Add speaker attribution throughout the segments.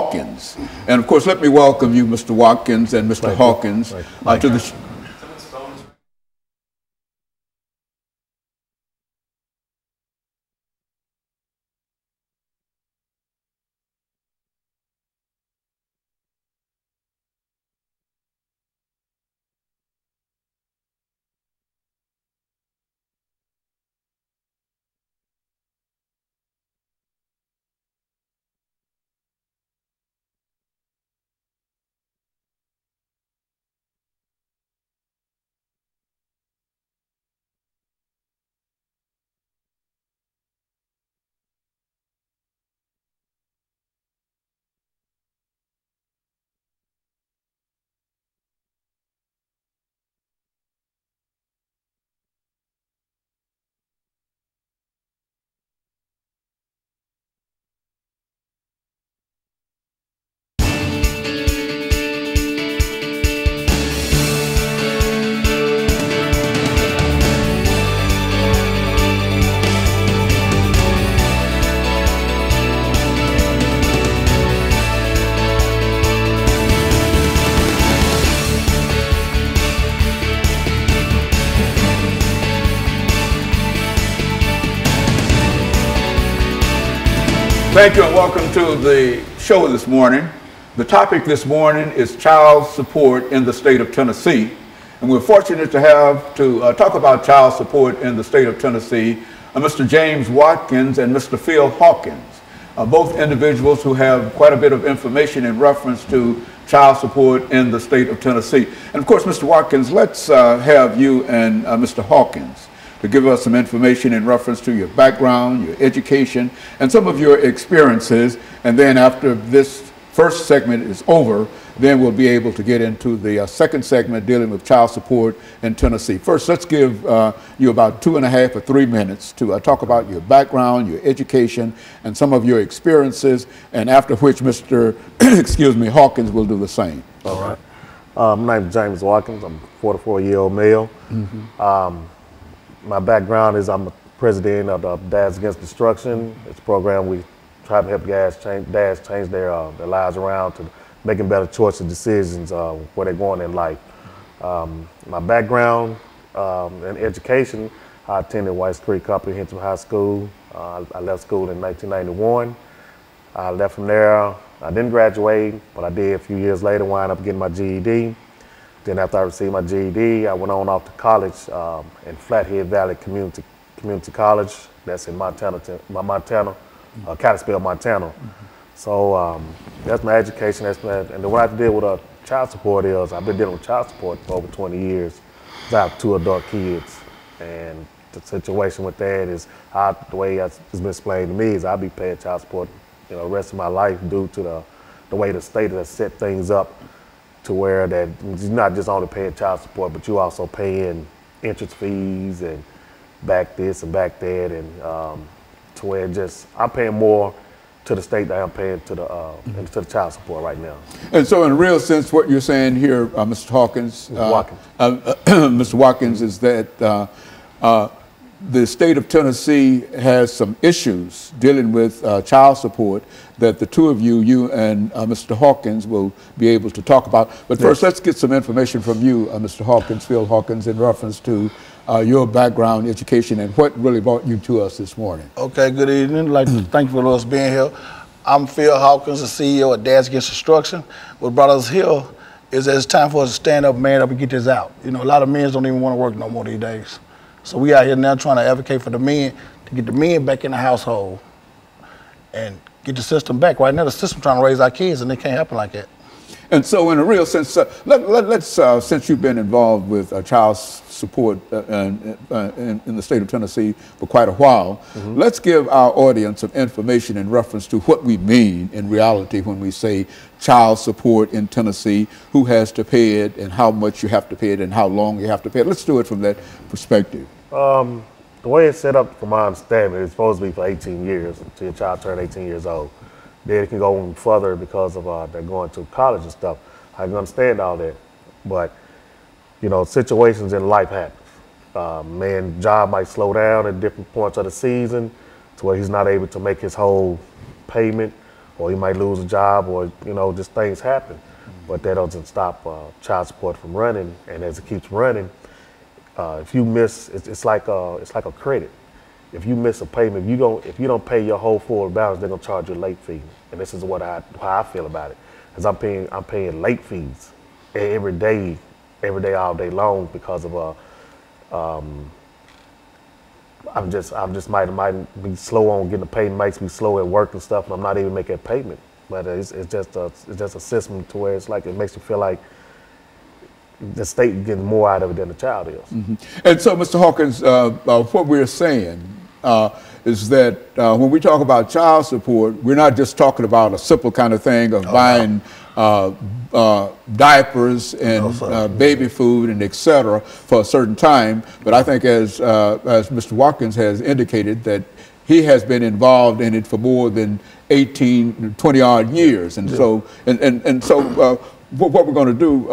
Speaker 1: Hawkins. And of course, let me welcome you, Mr. Watkins and Mr. Hawkins, to the Thank you and welcome to the show this morning. The topic this morning is child support in the state of Tennessee. And we're fortunate to have to talk about child support in the state of Tennessee, Mr. James Watkins and Mr. PHawkins, both individuals who have quite a bit of information in reference to child support in the state of Tennessee. And of course, Mr. Watkins, let's have you and Mr. Hawkins to give us some information in reference to your background, your education, and some of your experiences. And then after this first segment is over, then we'll be able to get into the second segment dealing with child support in Tennessee. First, let's give you about 2.5 or 3 minutes to talk about your background, your education, and some of your experiences, and after which Mr. Hawkins will do the same.
Speaker 2: All right. My name is James Watkins. I'm a 44-year-old male. My background is I'm the president of the Dads Against Destruction. It's a program we try to help dads change their lives around to making better choices and decisions where they're going in life. My background in education, I attended White Creek Comprehensive High School. I left school in 1991. I left from there. I didn't graduate, but I did a few years later, wind up getting my GED. Then after I received my GED, I went on off to college in Flathead Valley Community College. That's in Montana, Kalispell, Montana. So that's my education. And then what I have to deal with child support is I've been dealing with child support for over 20 years. I have 2 adult kids, and the situation with that is the way it's been explained to me is I'll be paying child support, the rest of my life due to the way the state has set things up, to where that you're not just only paying child support, but you also paying interest fees and back this and back that, and to where I'm paying more to the state than I'm paying to the child support right now.
Speaker 1: And so in a real sense, what you're saying here, Mr. Hawkins, Mr. Watkins, is that the state of Tennessee has some issues dealing with child support that the two of you and Mr. Hawkins will be able to talk about. But first, let's get some information from you, Mr. Hawkins, Phil Hawkins, in reference to your background, education, and what really brought you to us this morning.
Speaker 3: Okay, good evening. I'd like to thank you for us being here. I'm Phil Hawkins, the CEO of Dads Against Destruction. What brought us here is that it's time for us to stand up, man up, and get this out. A lot of men don't even want to work no more these days. So we out here now trying to advocate for the men, to get the men back in the household and get the system back. Right now, the system trying to raise our kids, and it can't happen like that.
Speaker 1: And so in a real sense, let's since you've been involved with child support in the state of Tennessee for quite a while, let's give our audience some information in reference to what we mean in reality when we say child support in Tennessee, who has to pay it and how much you have to pay it and how long you have to pay it. Let's do it from that perspective.
Speaker 2: The way it's set up, from my understanding, it's supposed to be for 18 years until your child turns 18 years old. Then it can go on further because of they're going to college and stuff. I can understand all that, but situations in life happen. Man's job might slow down at different points of the season to where he's not able to make his whole payment, or you might lose a job, or just things happen. But that doesn't stop child support from running. And as it keeps running, if you miss, it's like a credit. If you miss a payment, if you don't pay your whole full balance, they're gonna charge you a late fee. And this is how I feel about it, because I'm paying late fees every day, all day long, because of I'm just might be slow on getting a payment, makes me slow at work and stuff, and I'm not even making a payment. But it's just a system to where it's like, it makes you feel like the state getting more out of it than the child is.
Speaker 1: Mm-hmm. And so, Mr. Hawkins, what we're saying is that when we talk about child support, we're not just talking about a simple kind of thing of buying diapers and baby food and et cetera for a certain time. But I think as Mr. Watkins has indicated, that he has been involved in it for more than 18, 20 odd years. And so, what we're going to do,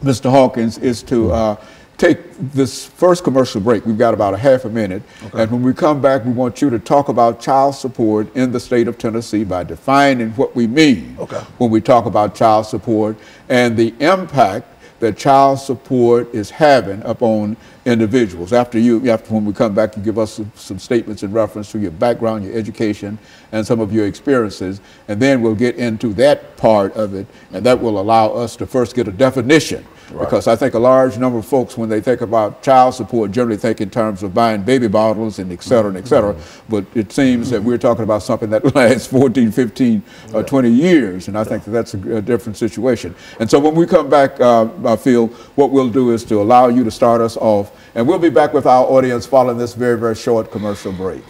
Speaker 1: Mr. Hawkins, is to take this first commercial break. We've got about a half a minute. Okay. And when we come back, we want you to talk about child support in the state of Tennessee by defining what we mean when we talk about child support and the impact that child support is having upon individuals. When we come back, you give us some statements in reference to your background, your education, and some of your experiences, and then we'll get into that part of it, and that will allow us to first get a definition. Right. Because I think a large number of folks, when they think about child support, generally think in terms of buying baby bottles and et cetera, and et cetera. But it seems that we're talking about something that lasts 14, 15, 20 years. And I think that's a different situation. And so when we come back, I feel what we'll do is to allow you to start us off. And we'll be back with our audience following this very, very short commercial break.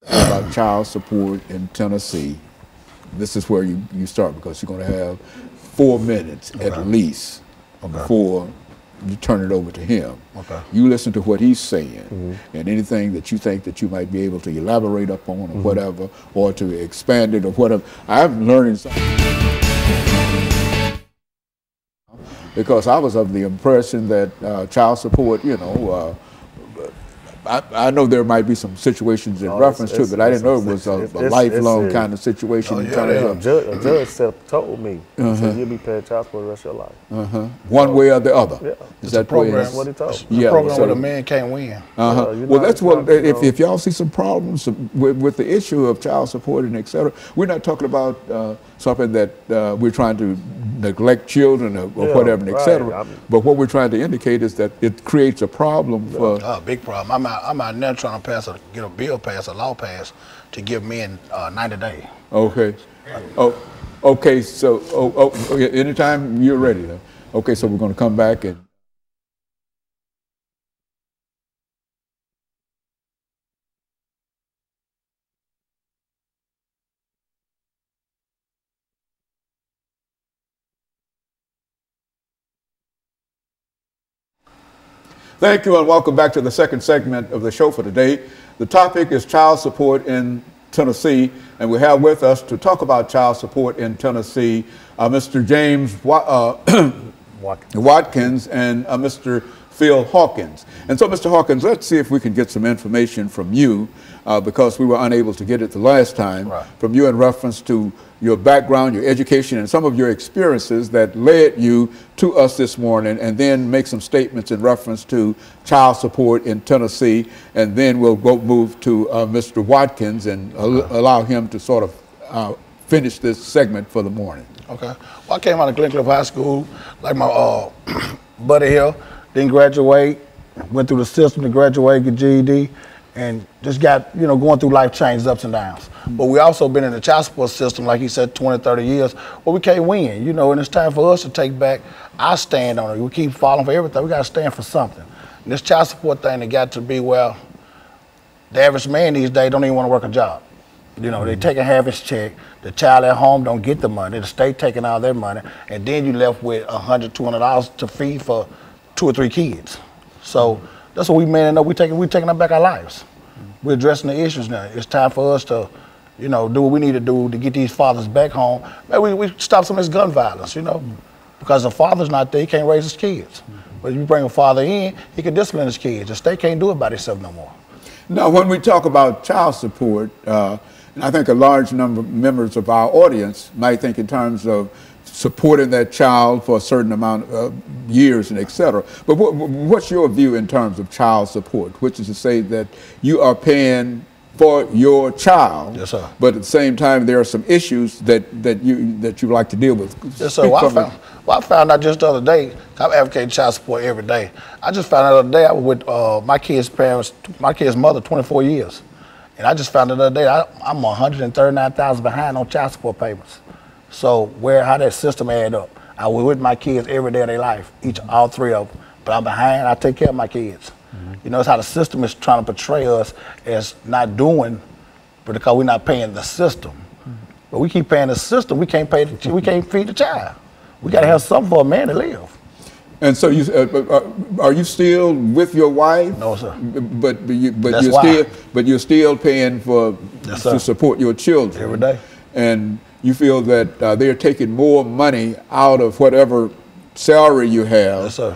Speaker 1: About child support in Tennessee. This is where you start, because you're going to have 4 minutes at least before you turn it over to him. You listen to what he's saying, and anything that you think that you might be able to elaborate upon or whatever, or to expand it or whatever. I'm learning something, because I was of the impression that child support, I know there might be some situations in reference to it, but I didn't know it was a lifelong kind of situation.
Speaker 2: A judge told me, he said, you'll be paying child support the rest of your life.
Speaker 1: One way or the other. Yeah.
Speaker 3: Is that program? What he told me. Program where the man can't win.
Speaker 1: Well, that's what, if y'all see some problems with the issue of child support and et cetera, we're not talking about something that we're trying to neglect children or whatever, and et cetera. But what we're trying to indicate is that it creates a problem for...
Speaker 3: A big problem. I'm out now trying to get a bill passed, a law passed, to give men 90 days.
Speaker 1: Okay. Okay, so anytime you're ready, though. Okay, so we're going to come back and... Thank you, and welcome back to the second segment of the show for today. The topic is child support in Tennessee, and we have with us to talk about child support in Tennessee, Mr. James Watkins and Mr. Phil Hawkins. And so, Mr. Hawkins, let's see if we can get some information from you, because we were unable to get it the last time, from you in reference to your background, your education, and some of your experiences that led you to us this morning, and then make some statements in reference to child support in Tennessee, and then we'll move to Mr. Watkins and allow him to sort of finish this segment for the morning. Okay.
Speaker 3: Well, I came out of Glen Cliff High School, like my buddy here, didn't graduate, went through the system to graduate, get GED, and just got, going through life changes, ups and downs. But we also been in the child support system, like he said, 20, 30 years, where we can't win, and it's time for us to take back our stand on it. We keep falling for everything. We got to stand for something. And this child support thing, it got to be, well, the average man these days don't even want to work a job. They taking half his check, the child at home don't get the money, the state taking all their money, and then you left with $100, $200 to feed for 2 or 3 kids. So that's what we man up. We taking back our lives. We're addressing the issues now. It's time for us to you know, do what we need to do to get these fathers back home. Maybe we stop some of this gun violence, you know, because the father's not there, he can't raise his kids. But if you bring a father in, he can discipline his kids. The state can't do it by itself no more.
Speaker 1: Now, when we talk about child support, and I think a large number of members of our audience might think in terms of supporting that child for a certain amount of years and et cetera. But what's your view in terms of child support, which is to say that you are paying for your child,
Speaker 3: yes, sir.
Speaker 1: But at the same time there are some issues that you like to deal with.
Speaker 3: Yes, sir. I found out just the other day, I'm advocating child support every day. I just found out the other day I was with my kid's parents, my kid's mother, 24 years. And I just found out the other day I'm $139,000 behind on child support payments. So how that system add up? I was with my kids every day of their life, all three of them. But I'm behind, I take care of my kids. You know, it's how the system is trying to portray us as not doing, but because we're not paying the system. But we keep paying the system, we can't feed the child. We got to have something for a man to live.
Speaker 1: And so are you still with your wife?
Speaker 3: No, sir.
Speaker 1: But you're still paying to support your children
Speaker 3: every day.
Speaker 1: And you feel that they're taking more money out of whatever salary you have.
Speaker 3: Yes, sir.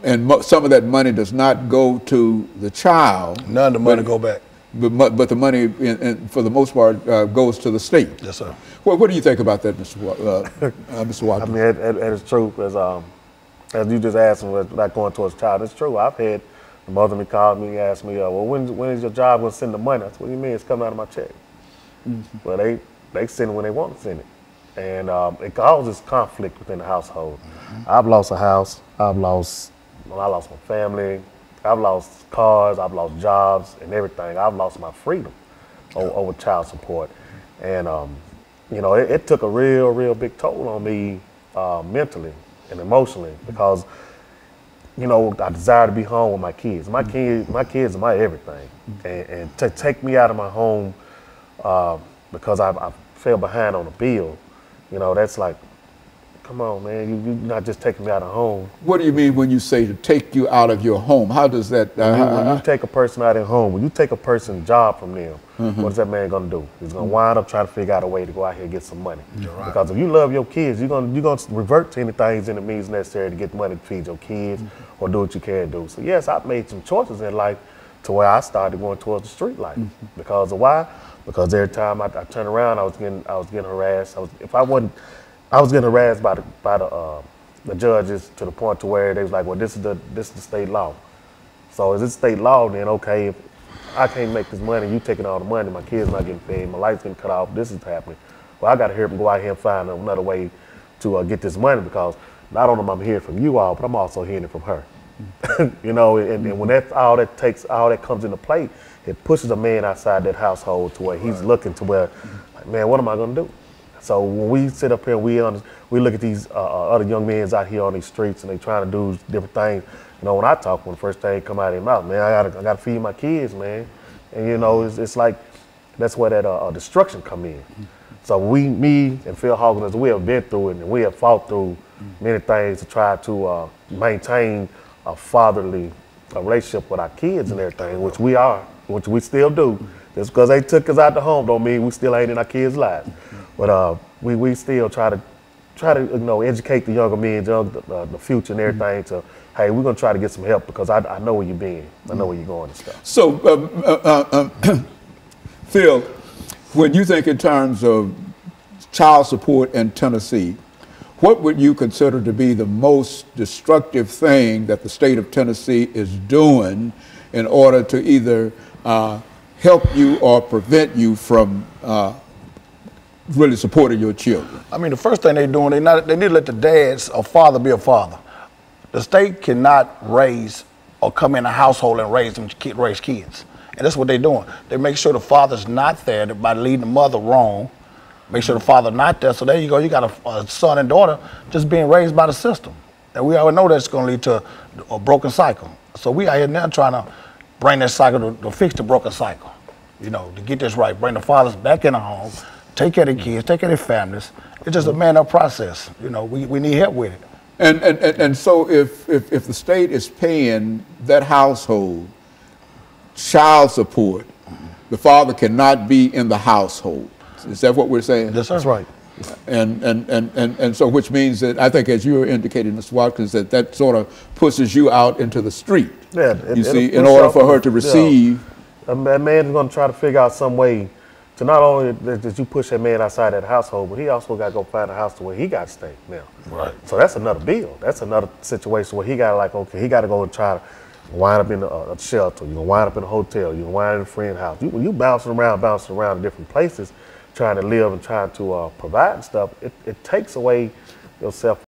Speaker 1: And some of that money does not go to the child.
Speaker 3: None of the money go back.
Speaker 1: But the money, for the most part, goes to the state.
Speaker 3: Yes, sir.
Speaker 1: What do you think about that, Mr. Watkins?
Speaker 2: I mean, it is true, as you just asked me about going towards child. It's true. I've had the mother me called me and asked me, well, when is your job going to send the money? I said, what do you mean? It's coming out of my check. Mm-hmm. Well, they send it when they want to send it. And it causes conflict within the household. Mm-hmm. I've lost a house. I lost my family. I've lost cars. I've lost jobs and everything. I've lost my freedom over child support. And, you know, it took a real big toll on me mentally and emotionally because, you know, I desire to be home with my kids. My kids are my everything. And to take me out of my home because I fell behind on a bill, you know, that's like, come on, man, you're not just taking me out of home.
Speaker 1: What do you mean when you say to take you out of your home? How does that?
Speaker 2: When you take a person out of home, when you take a person's job from them, what is that man gonna do? He's gonna wind up trying to figure out a way to go out here and get some money. Right. Because if you love your kids, you're gonna revert to anything in the means necessary to get money to feed your kids or do what you can do. So yes, I've made some choices in life to where I started going towards the street life. Because of why? Because every time I turned around, I was getting harassed. I was getting harassed by the judges to the point to where they was like, well, this is the state law. So is this state law? Then okay, if I can't make this money, you taking all the money, my kids not getting paid, my lights getting cut off, this is happening. Well, I got to go out here and find another way to get this money because not only am I hearing from you all, but I'm also hearing it from her. You know, and when all that comes into play, it pushes a man outside that household to where he's looking to where, like, man, what am I gonna do? So when we sit up here, we look at these other young men out here on these streets and they trying to do different things. You know, when I talk, when the first thing come out of their mouth, man, I gotta feed my kids, man. And you know, it's like that's where that destruction come in. So me and PHawkins, we have been through it and we have fought through many things to try to maintain a fatherly relationship with our kids and everything, which we still do. Just because they took us out the home don't mean we still ain't in our kids' lives. But we still try to you know, educate the younger men, the future and everything to, hey, we're gonna try to get some help because I know where you've been, I know where you're going and stuff.
Speaker 1: So, Phil, when you think in terms of child support in Tennessee, what would you consider to be the most destructive thing that the state of Tennessee is doing in order to either help you or prevent you from really supporting your children?
Speaker 3: I mean, the first thing they're doing, they need to let the dads or father be a father. The state cannot raise or come in a household and raise kids. And that's what they're doing. They make sure the father's not there by leading the mother wrong. Make sure the father not there. So there you go. You got a son and daughter just being raised by the system. And we already know that's going to lead to a broken cycle. So we out here now trying to bring that cycle to fix the broken cycle. You know, to get this right, bring the fathers back in the home, take care of the kids, take care of their families. It's just a man-up process. You know, we need help with it.
Speaker 1: And so if the state is paying that household child support, the father cannot be in the household. Is that what we're saying?
Speaker 3: Yes, sir.
Speaker 2: That's right.
Speaker 1: And so, which means that I think, as you were indicating, Mr. Watkins, that sort of pushes you out into the street.
Speaker 2: Yeah,
Speaker 1: you see, in order for her to receive.
Speaker 2: A man is going to try to figure out some way to not only that you push that man outside that household, but he also got to go find a house to where he got to stay now.
Speaker 3: Right.
Speaker 2: So that's another bill. That's another situation where he got to, like, okay, he got to go and try to wind up in a shelter. You're going to wind up in a hotel. You're going to wind up in a friend's house. You bouncing around in different places, trying to live and trying to provide and stuff, it takes away your self